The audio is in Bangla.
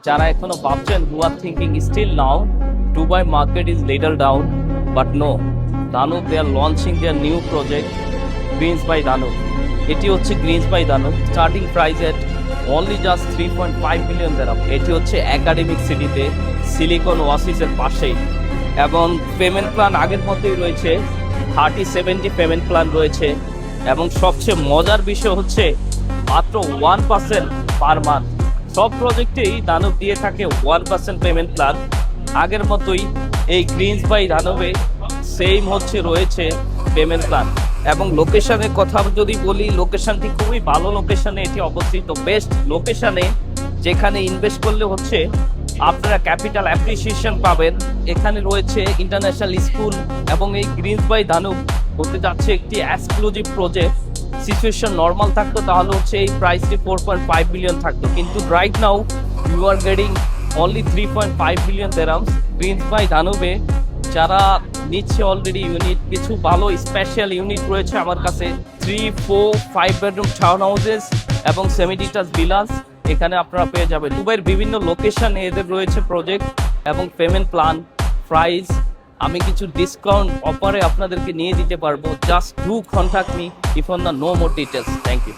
যারা এখনো ভাবছেন who are thinking still now Dubai market is little down, but no, Danube they are launching their new project Greens by Danube. এটি হচ্ছে Greens by Danube, starting price at only just 3.5 million dirham. এটি হচ্ছে একাডেমিক সিটিতে সিলিকন ওয়াসিসের পাশেই, এবং পেমেন্ট প্ল্যান আগের মধ্যেই রয়েছে, 30-70 পেমেন্ট প্ল্যান রয়েছে, এবং সবচেয়ে মজার বিষয় হচ্ছে মাত্র 1% পার মান্থ। সব প্রজেক্টেই দানব দিয়ে থাকে 1% পেমেন্ট প্ল্যান। আগের মতোই এই গ্রিনস বাই দানবে সেম হচ্ছে রয়েছে পেমেন্ট প্ল্যান। এবং লোকেশনের কথা যদি বলি, লোকেশনটি খুবই ভালো লোকেশনে এটি অবস্থিত, বেস্ট লোকেশনে, যেখানে ইনভেস্ট করলে হচ্ছে আপনারা ক্যাপিটাল অ্যাপ্রিসিয়েশন পাবেন। এখানে রয়েছে ইন্টারন্যাশনাল স্কুল, এবং এই গ্রিনস বাই দানব হতে যাচ্ছে একটি এক্সক্লুসিভ প্রজেক্ট। সিচুয়েশন নর্মাল থাকতো তাহলে হচ্ছে এই প্রাইসটি 4.5 বিলিয়ন থাকতো, কিন্তু right now you are getting only 3.5 billion dirhams greens by Danube. যারা নিচ্ছে অলরেডি ইউনিট, কিছু ভালো স্পেশাল ইউনিট রয়েছে আমার কাছে, 3, 4, 5 বেডরুম টাউন হাউসেস এবং সেমি ডিটাচ ভিলাস এখানে আপনারা পেয়ে যাবেন। দুবাইয়ের বিভিন্ন লোকেশনে এদের রয়েছে প্রজেক্ট এবং পেমেন্ট প্ল্যান, প্রাইস। আমি কিছু ডিসকাউন্ট অফারে আপনাদেরকে নিয়ে দিতে পারবো। Just do contact me if on the no more details. Thank you.